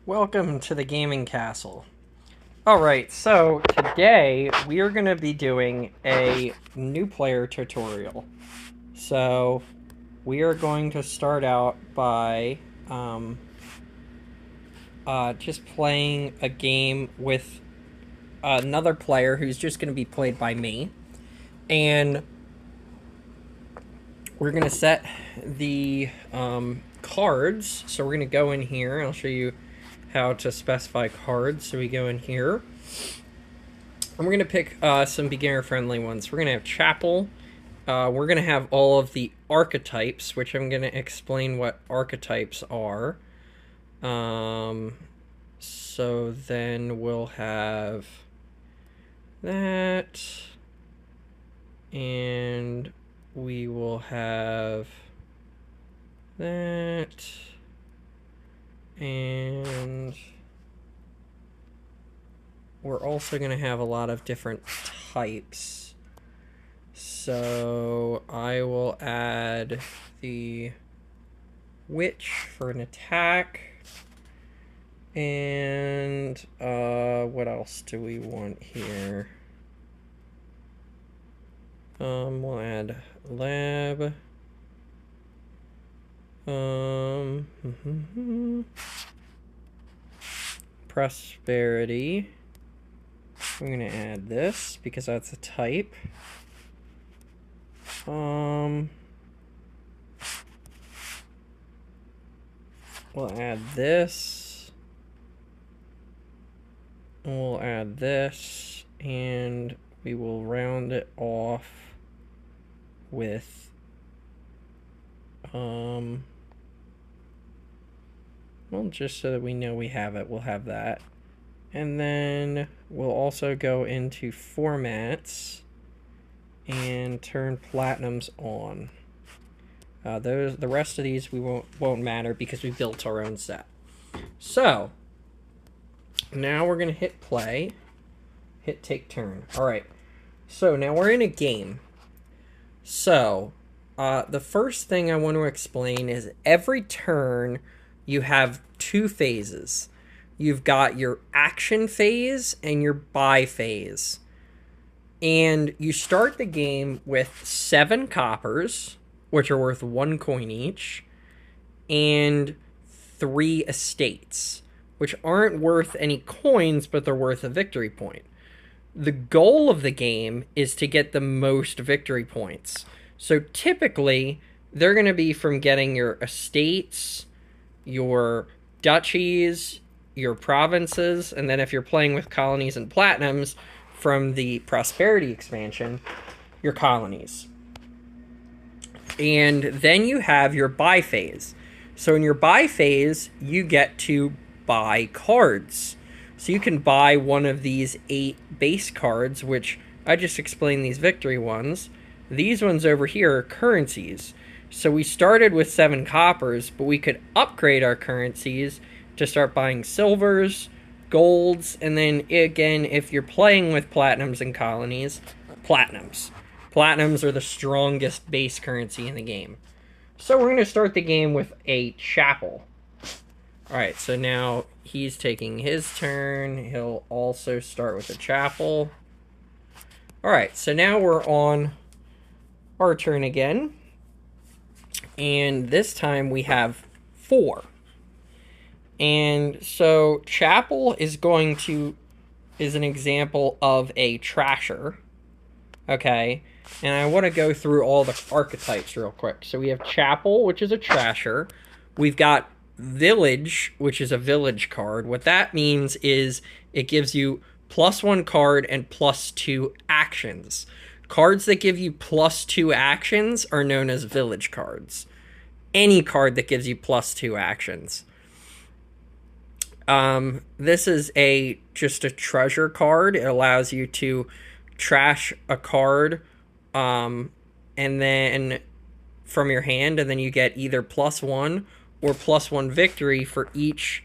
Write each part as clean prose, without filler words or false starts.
Welcome to the Gaming Castle. Alright, so today we are going to be doing a new player tutorial. So we are going to start out by just playing a game with another player who's just going to be played by me. And we're going to set the cards. So we're going to go in here. I'll show you how to specify cards. So we go in here. And we're going to pick some beginner-friendly ones. We're going to have Chapel. We're going to have all of the archetypes, which I'm going to explain what archetypes are. So then we'll have that. And we will have that. And we're also going to have a lot of different types. So I will add the Witch for an attack. And what else do we want here? We'll add Lab. Prosperity. I'm gonna add this because that's a type. We'll add this. We'll add this, and we will round it off with well, just so that we know we have it, we'll have that. And then we'll also go into formats and turn platinums on. The rest of these we won't matter because we built our own set. So now we're gonna hit play, hit take turn. All right. So now we're in a game. So the first thing I want to explain is every turn you have two phases. You've got your action phase and your buy phase. And you start the game with 7 coppers, which are worth 1 coin each, and 3 estates, which aren't worth any coins, but they're worth a victory point. The goal of the game is to get the most victory points. So typically, they're going to be from getting your estates, your duchies, your provinces, and then if you're playing with colonies and platinums from the prosperity expansion, your colonies. And then you have your buy phase. So in your buy phase, you get to buy cards. So you can buy one of these 8 base cards, which I just explained these victory ones. These ones over here are currencies. So we started with 7 coppers, but we could upgrade our currencies to start buying silvers, golds, and then again, if you're playing with platinums and colonies, platinums. Platinums are the strongest base currency in the game. So we're going to start the game with a Chapel. Alright, so now he's taking his turn. He'll also start with a Chapel. Alright, so now we're on our turn again. And this time we have 4. And so Chapel is an example of a trasher. Okay. And I want to go through all the archetypes real quick. So we have Chapel, which is a trasher. We've got Village, which is a village card. What that means is it gives you +1 card and +2 actions. Cards that give you +2 actions are known as village cards. Any card that gives you +2 actions. This is just a treasure card. It allows you to trash a card, and then from your hand, and then you get either +1 or +1 victory for each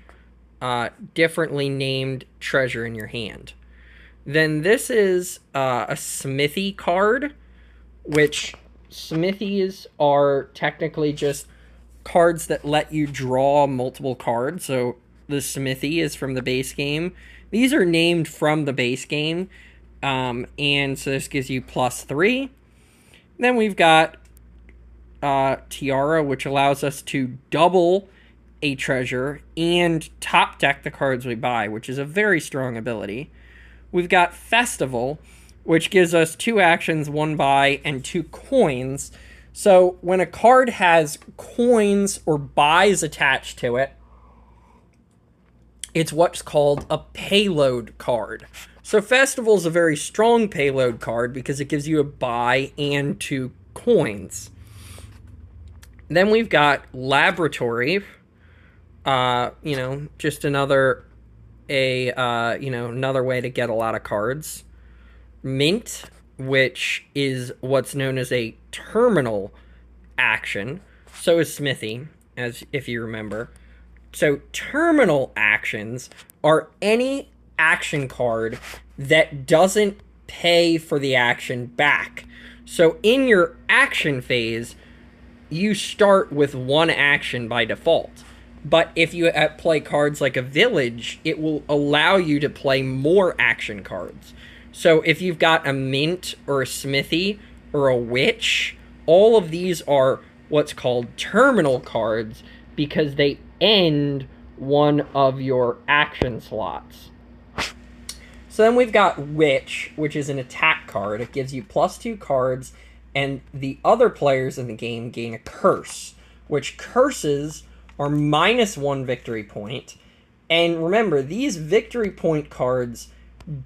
differently named treasure in your hand. Then this is a smithy card, which smithies are technically just cards that let you draw multiple cards. So the Smithy is from the base game. These are named from the base game. And so this gives you +3. Then we've got Tiara, which allows us to double a treasure and top deck the cards we buy, which is a very strong ability. We've got Festival, which gives us 2 actions, 1 buy, and 2 coins. So when a card has coins or buys attached to it, it's what's called a payload card. So Festival is a very strong payload card because it gives you a buy and 2 coins. Then we've got Laboratory, just another way to get a lot of cards. Mint, which is what's known as a terminal action. So is Smithy, as if you remember. So terminal actions are any action card that doesn't pay for the action back. So in your action phase, you start with 1 action by default. But if you play cards like a Village, it will allow you to play more action cards. So if you've got a Mint or a Smithy or a Witch, all of these are what's called terminal cards because they end one of your action slots. So then we've got Witch, which is an attack card. It gives you +2 cards, and the other players in the game gain a curse, which curses are -1 victory point. And remember, these victory point cards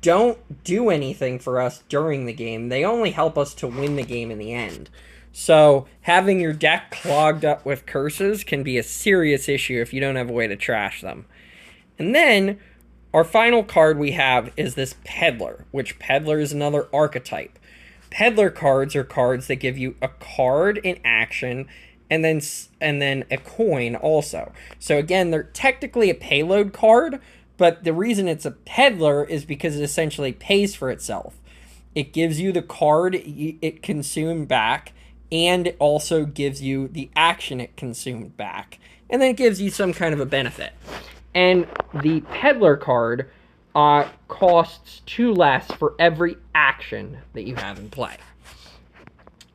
don't do anything for us during the game. They only help us to win the game in the end. So having your deck clogged up with curses can be a serious issue if you don't have a way to trash them. And then our final card we have is this Peddler, which Peddler is another archetype. Peddler cards are cards that give you a card in action and then a coin also. So again, they're technically a payload card, but the reason it's a Peddler is because it essentially pays for itself. It gives you the card it consumed back, and it also gives you the action it consumed back. And then it gives you some kind of a benefit. And the Peddler card costs 2 less for every action that you have in play.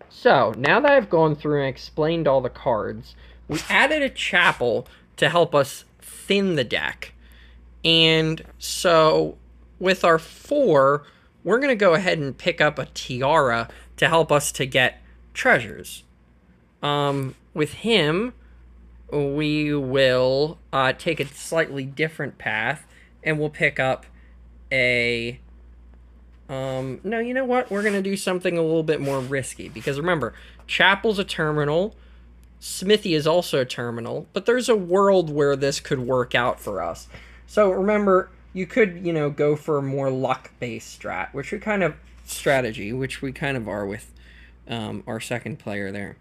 So, now that I've gone through and explained all the cards, we added a chapel to help us thin the deck. And so, with our 4, we're going to go ahead and pick up a Tiara to help us to get treasures. With him, we will take a slightly different path, and we'll pick up a... no, you know what? We're going to do something a little bit more risky, because remember, Chapel's a terminal, Smithy is also a terminal, but there's a world where this could work out for us. So remember, you could, go for a more luck-based strat, which we kind of are with our second player there.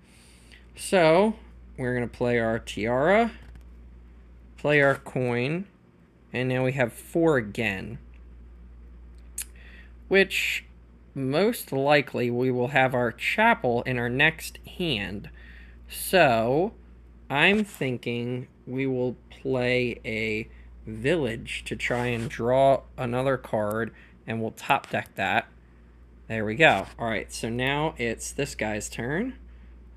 So, we're going to play our Tiara, play our coin, and now we have 4 again. Which, most likely, we will have our Chapel in our next hand. So, I'm thinking we will play a Village to try and draw another card, and we'll top deck that. There we go. Alright, so now it's this guy's turn.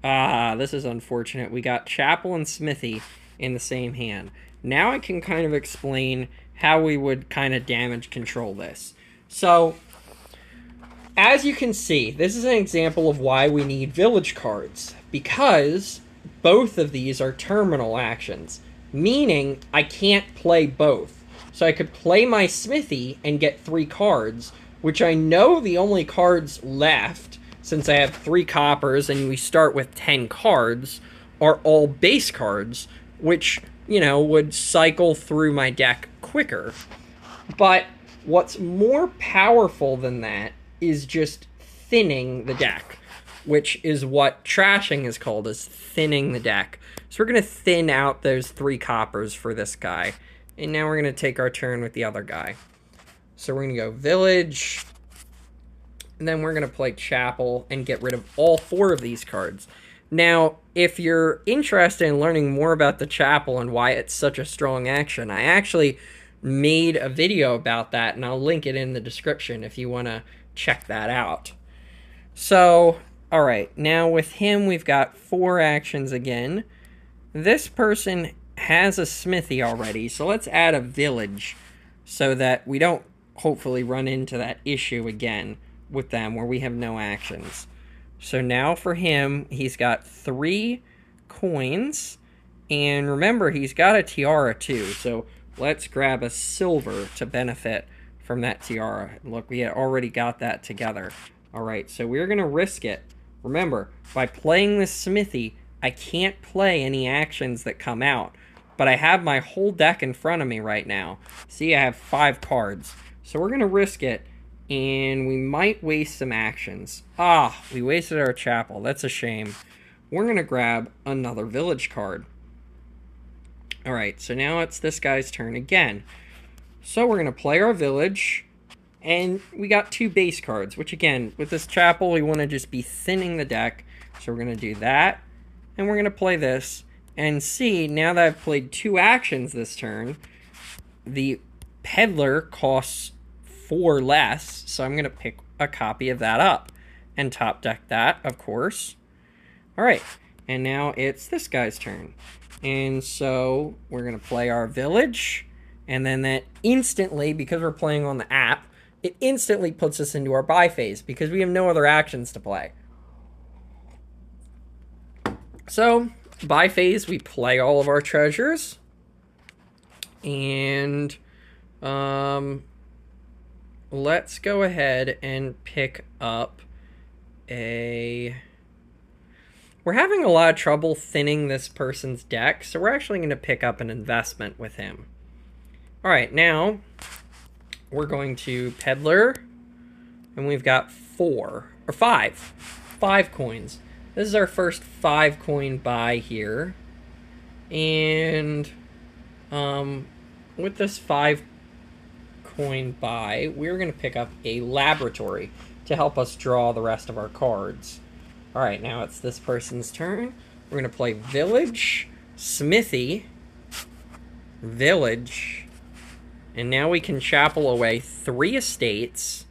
This is unfortunate. We got Chapel and Smithy in the same hand. Now I can kind of explain how we would kind of damage control this. So, as you can see, this is an example of why we need Village cards. Because both of these are terminal actions. Meaning, I can't play both. So I could play my Smithy and get 3 cards, which I know the only cards left, since I have 3 coppers and we start with 10 cards, are all base cards, which, would cycle through my deck quicker. But what's more powerful than that is just thinning the deck, which is what trashing is called, is thinning the deck. So we're going to thin out those 3 coppers for this guy. And now we're going to take our turn with the other guy. So we're going to go Village, and then we're going to play Chapel and get rid of all 4 of these cards. Now, if you're interested in learning more about the chapel and why it's such a strong action, I actually made a video about that, and I'll link it in the description if you want to check that out. So, all right, now with him, we've got 4 actions again. This person has a smithy already, so let's add a village so that we don't hopefully run into that issue again with them where we have no actions. So now for him, he's got 3 coins, and remember, he's got a tiara too, so let's grab a silver to benefit from that tiara. Look, we had already got that together. All right, so we're going to risk it. Remember, by playing this smithy, I can't play any actions that come out, but I have my whole deck in front of me right now. See, I have 5 cards, so we're going to risk it, and we might waste some actions. Ah, we wasted our chapel. That's a shame. We're going to grab another village card. All right, so now it's this guy's turn again. So we're going to play our village, and we got 2 base cards, which again, with this chapel, we want to just be thinning the deck. So we're going to do that, and we're going to play this. And see, now that I've played 2 actions this turn, the peddler costs 4 less, so I'm going to pick a copy of that up and top deck that, of course. All right, and now it's this guy's turn. And so we're going to play our village, and then that instantly, because we're playing on the app, it instantly puts us into our buy phase because we have no other actions to play. So, buy phase, we play all of our treasures, and let's go ahead and pick up a... We're having a lot of trouble thinning this person's deck, so we're actually going to pick up an investment with him. All right, now we're going to peddler, and we've got 5 coins. This is our first 5 coin buy here, and with this 5 coin buy, we're going to pick up a laboratory to help us draw the rest of our cards. All right, now it's this person's turn. We're going to play village, smithy, village, and now we can chapel away 3 estates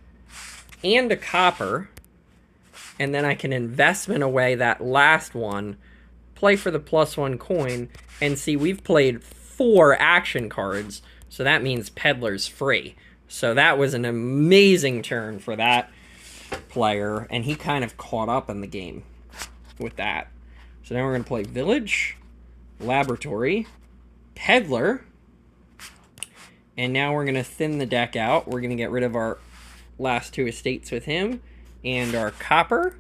and a copper, and then I can investment away that last one, play for the +1 coin, and see, we've played 4 action cards, so that means peddler's free. So that was an amazing turn for that player, and he kind of caught up in the game with that. So now we're going to play village, laboratory, peddler, and now we're going to thin the deck out. We're going to get rid of our last 2 estates with him and our copper,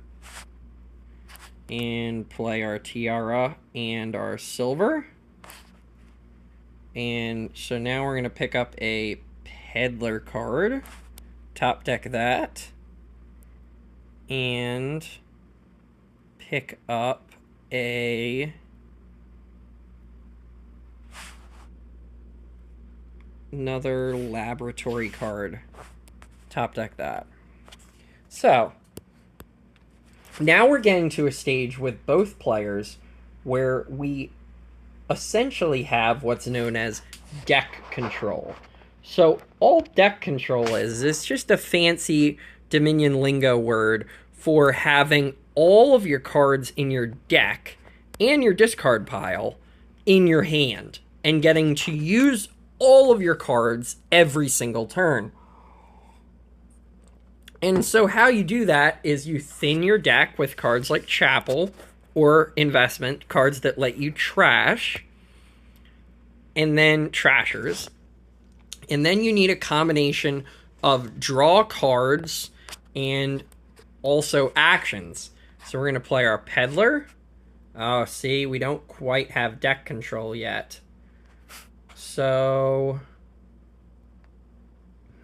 and play our tiara and our silver. And so now we're going to pick up a peddler card, top deck that, and pick up another laboratory card, top deck that. So now we're getting to a stage with both players where we essentially have what's known as deck control. So all deck control is just a fancy Dominion lingo word for having all of your cards in your deck and your discard pile in your hand and getting to use all of your cards every single turn. And so how you do that is you thin your deck with cards like Chapel or Investment, cards that let you trash, and then Trashers. And then you need a combination of draw cards and also actions. So we're going to play our Peddler. Oh, see, we don't quite have deck control yet. So,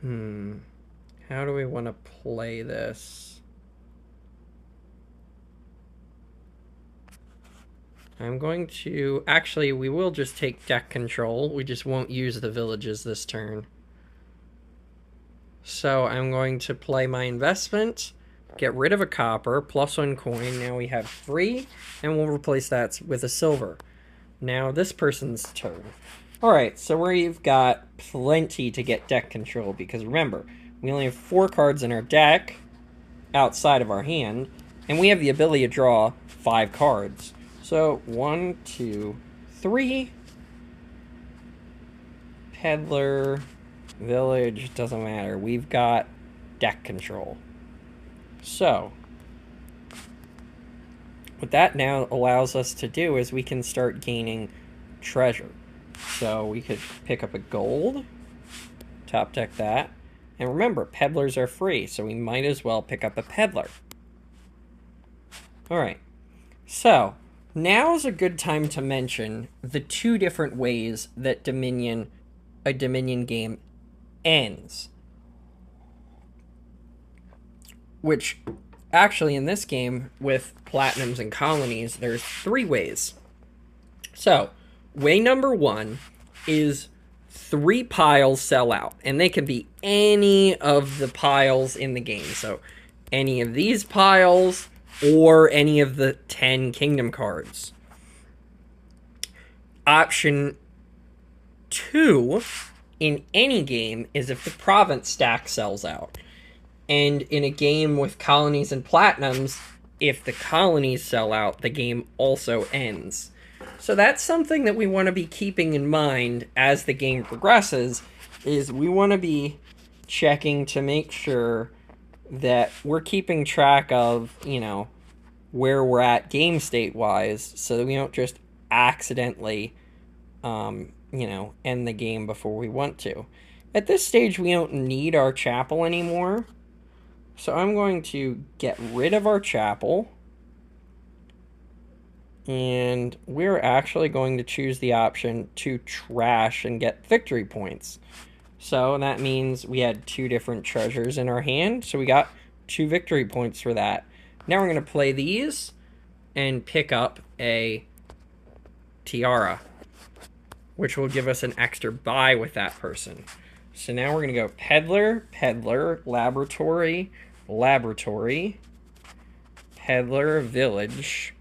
how do we want to play this? I'm going to... Actually, we will just take deck control. We just won't use the villages this turn. So I'm going to play my investment, get rid of a copper, +1 coin. Now we have 3, and we'll replace that with a silver. Now this person's turn. Alright, so we've got plenty to get deck control, because remember, we only have 4 cards in our deck outside of our hand, and we have the ability to draw 5 cards. So 1, 2, 3. Peddler, village, doesn't matter. We've got deck control. So what that now allows us to do is we can start gaining treasure. So we could pick up a gold, top deck that, and remember, peddlers are free, so we might as well pick up a peddler. Alright, so now is a good time to mention the 2 different ways that a Dominion game ends. Which, actually in this game, with platinums and colonies, there's 3 ways. So, way number 1 is 3 piles sell out, and they can be any of the piles in the game. So, any of these piles, or any of the 10 kingdom cards. Option 2, in any game, is if the province stack sells out. And in a game with colonies and platinums, if the colonies sell out, the game also ends. So that's something that we want to be keeping in mind as the game progresses, is we want to be checking to make sure that we're keeping track of, you know, where we're at game state-wise, so that we don't just accidentally, you know, end the game before we want to. At this stage, we don't need our chapel anymore. So I'm going to get rid of our chapel, and we're actually going to choose the option to trash and get victory points. So that means we had 2 different treasures in our hand, so we got 2 victory points for that. Now we're going to play these and pick up a tiara, which will give us an extra buy with that person. So now we're going to go peddler, peddler, laboratory, laboratory, peddler, village,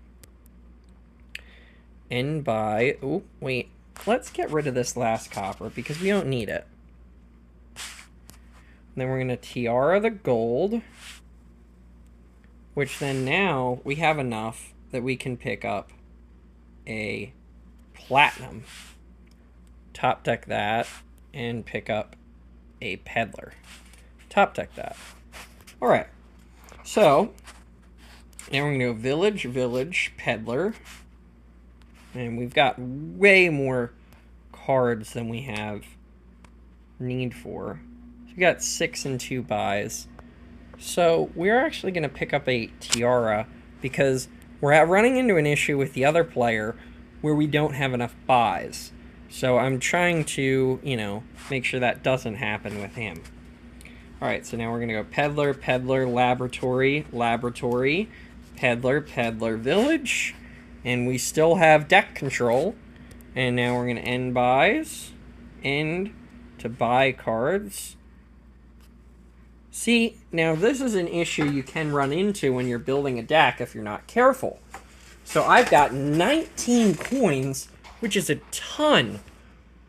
and buy. Oh, wait. Let's get rid of this last copper because we don't need it. Then we're going to tiara the gold, which then now we have enough that we can pick up a platinum. Top deck that and pick up a peddler. Top deck that. Alright, so now we're going to go village, village, peddler. And we've got way more cards than we have need for. So we got 6 and 2 buys. So we're actually going to pick up a tiara because we're running into an issue with the other player where we don't have enough buys. So I'm trying to, you know, make sure that doesn't happen with him. Alright, so now we're going to go peddler, peddler, laboratory, laboratory, peddler, peddler, village. And we still have deck control. And now we're going to end buys. End to buy cards. See, now this is an issue you can run into when you're building a deck if you're not careful. So I've got 19 coins, which is a ton.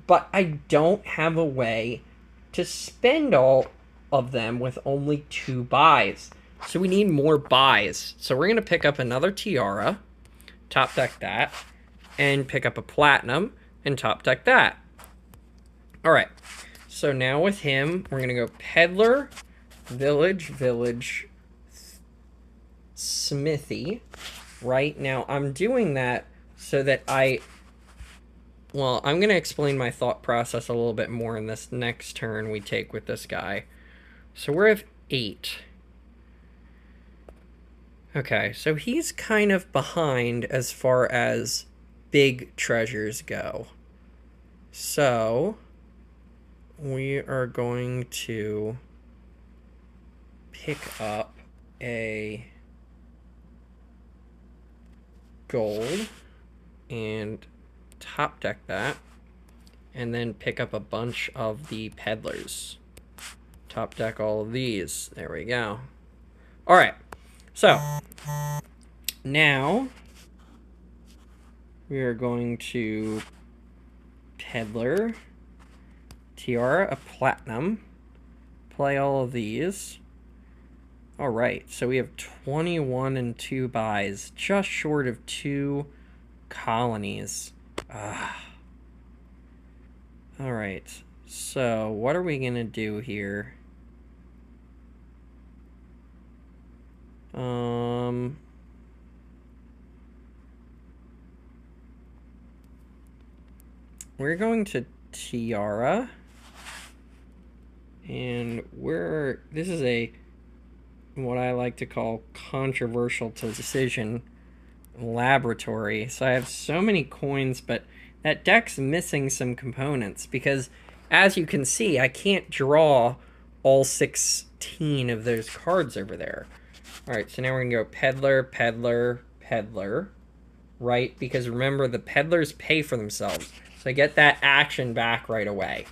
But I don't have a way to spend all of them with only 2 buys. So we need more buys. So we're going to pick up another tiara, top deck that, and pick up a platinum and top deck that. Alright, so now with him, we're going to go peddler, village, village, smithy. Right now, I'm doing that so that well, I'm going to explain my thought process a little bit more in this next turn we take with this guy. So we're at 8. Okay, so he's kind of behind as far as big treasures go. So we are going to pick up a gold and top deck that, and then pick up a bunch of the peddlers. Top deck all of these. There we go. Alright, So, now we are going to Peddler, Tiara, a Platinum, play all of these. All right, so we have 21 and 2 buys, just short of 2 colonies. All right, so what are we gonna do here? We're going to Tiara, and this is a what I like to call controversial decision laboratory. So I have so many coins, but that deck's missing some components because, as you can see, I can't draw all 16 of those cards over there. All right, so now we're gonna go Peddler, Peddler, Peddler, right? Because remember, the Peddlers pay for themselves. So I get that action back right away.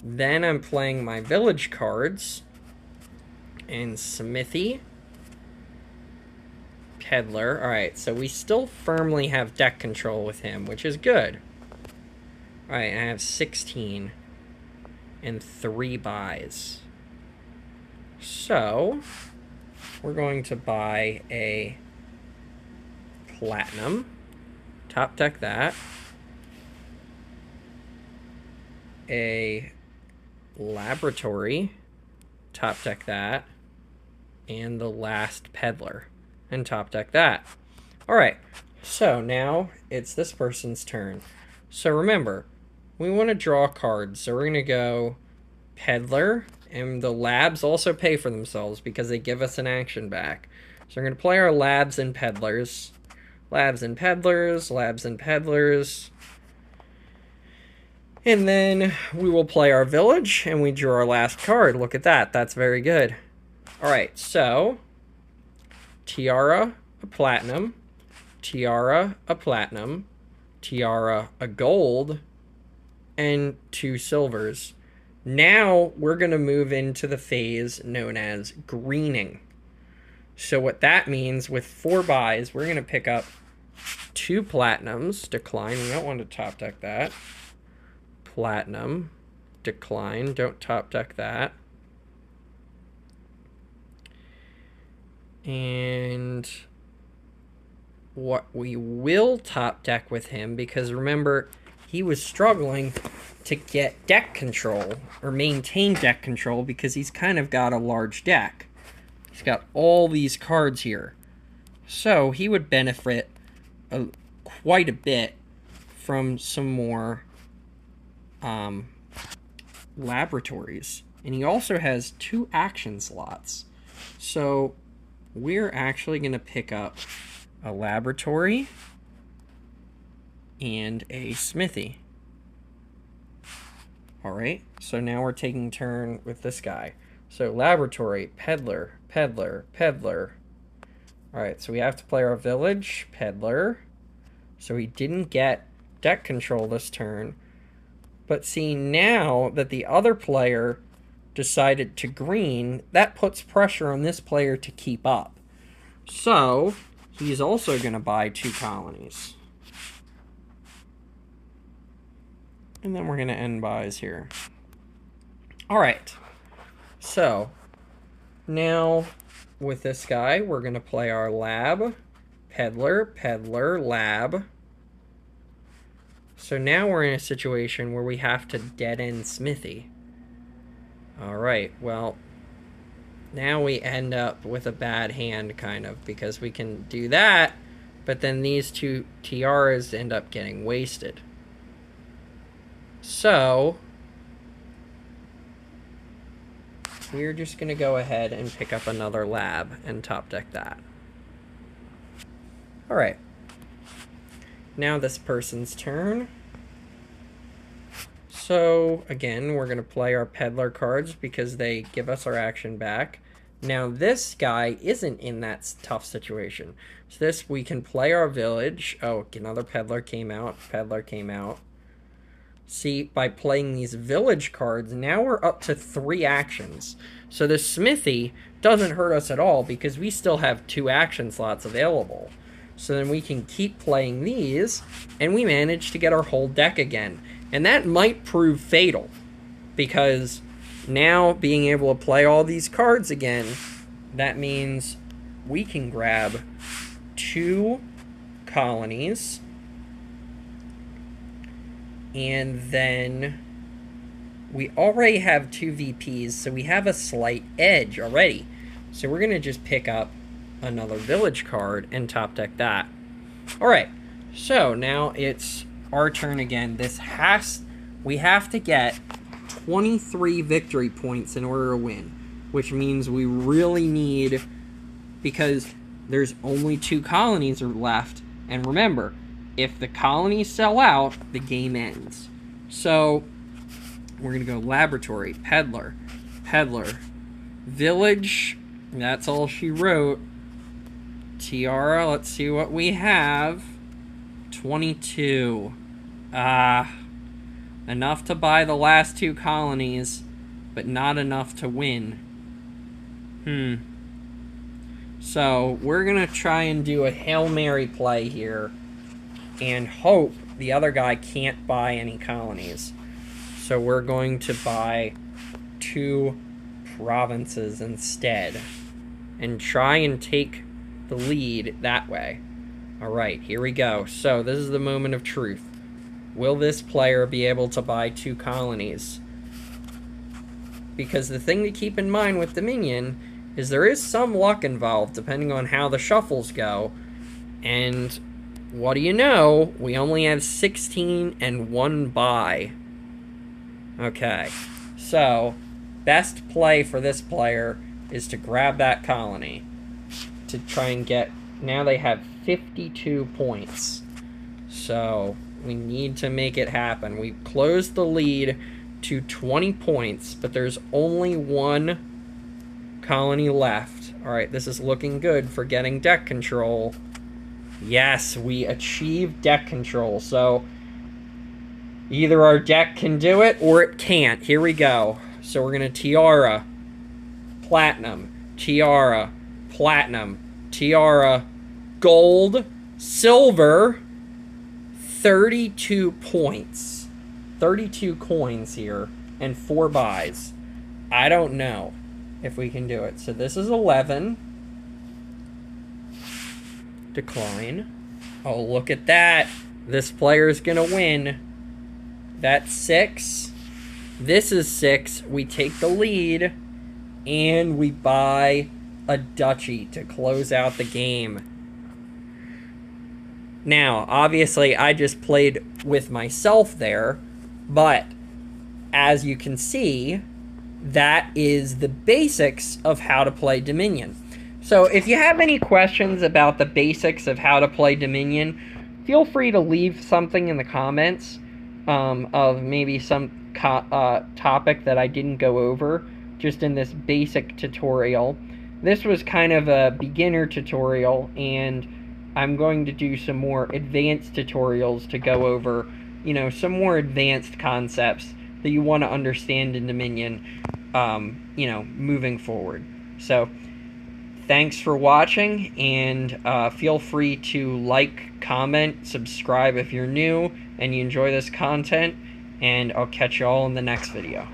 Then I'm playing my village cards. And Smithy, Peddler. All right, so we still firmly have deck control with him, which is good. All right, I have 16 and 3 buys. So we're going to buy a Platinum, top deck that, a Laboratory, top deck that, and the last Peddler, and top deck that. All right, so now it's this person's turn. So remember, we want to draw cards, so we're going to go Peddler, and the labs also pay for themselves because they give us an action back. So we're going to play our labs and Peddlers. Labs and Peddlers, labs and Peddlers. And then we will play our village, and we draw our last card. Look at that. That's very good. All right, so Tiara, a Platinum, Tiara, a Platinum, Tiara, a Gold, and 2 silvers. Now we're going to move into the phase known as greening. So what that means, with 4 buys, we're going to pick up 2 Platinums, decline. We don't want to top deck that. Platinum, decline, don't top deck that. And what we will top deck with him, because remember, he was struggling to get deck control, or maintain deck control, because he's kind of got a large deck. He's got all these cards here. So he would benefit quite a bit from some more laboratories. And he also has 2 action slots. So we're actually going to pick up a laboratory and a smithy. All right, so now we're taking turn with this guy. So laboratory, Peddler, Peddler, Peddler. All right, so we have to play our village, Peddler. So he didn't get deck control this turn. But see, now that the other player decided to green, that puts pressure on this player to keep up. So he's also going to buy 2 colonies. And then we're going to end buys here. All right. So now with this guy, we're going to play our lab, Peddler, Peddler, lab. So now we're in a situation where we have to dead-end Smithy. All right, well, now we end up with a bad hand, kind of, because we can do that, but then these 2 tiaras end up getting wasted. So we're just going to go ahead and pick up another lab and top deck that. All right. Now this person's turn. So again, we're going to play our Peddler cards because they give us our action back. Now this guy isn't in that tough situation. So this, we can play our village. Oh, another Peddler came out. Peddler came out. See, by playing these village cards, now we're up to 3 actions. So the smithy doesn't hurt us at all because we still have 2 action slots available. So then we can keep playing these, and we manage to get our whole deck again. And that might prove fatal, because now being able to play all these cards again, that means we can grab 2 colonies, and then we already have 2 VPs, so we have a slight edge already. So we're going to just pick up another village card and top deck that. Alright, so now it's our turn again. We have to get 23 victory points in order to win, which means we really need, because there's only 2 colonies are left, and remember, if the colonies sell out, the game ends. So we're going to go laboratory, peddler, village, that's all she wrote. Tiara, let's see what we have. 22. Enough to buy the last 2 colonies, but not enough to win. So we're going to try and do a Hail Mary play here and hope the other guy can't buy any colonies. So we're going to buy 2 provinces instead and try and take the lead that way. Alright, here we go. So this is the moment of truth. Will this player be able to buy 2 colonies? Because the thing to keep in mind with Dominion is there is some luck involved depending on how the shuffles go. And what do you know? We only have 16 and 1 buy. Okay, so best play for this player is to grab that colony to try and get, now they have 52 points. So we need to make it happen. We closed the lead to 20 points, but there's only 1 colony left. Alright, this is looking good for getting deck control. Yes, we achieved deck control. So either our deck can do it or it can't. Here we go. So we're going to Tiara, Platinum, Tiara, Platinum, Tiara, Gold, Silver, 32 points. 32 coins here, and 4 buys. I don't know if we can do it. So this is 11. Decline. Oh, look at that. This player's gonna win. That's 6. This is 6. We take the lead, and we buy a duchy to close out the game. Now, obviously, I just played with myself there, but as you can see, that is the basics of how to play Dominion. So if you have any questions about the basics of how to play Dominion, feel free to leave something in the comments of maybe some topic that I didn't go over just in this basic tutorial. This was kind of a beginner tutorial, and I'm going to do some more advanced tutorials to go over, you know, some more advanced concepts that you want to understand in Dominion, you know, moving forward. So thanks for watching, and feel free to like, comment, subscribe if you're new and you enjoy this content, and I'll catch you all in the next video.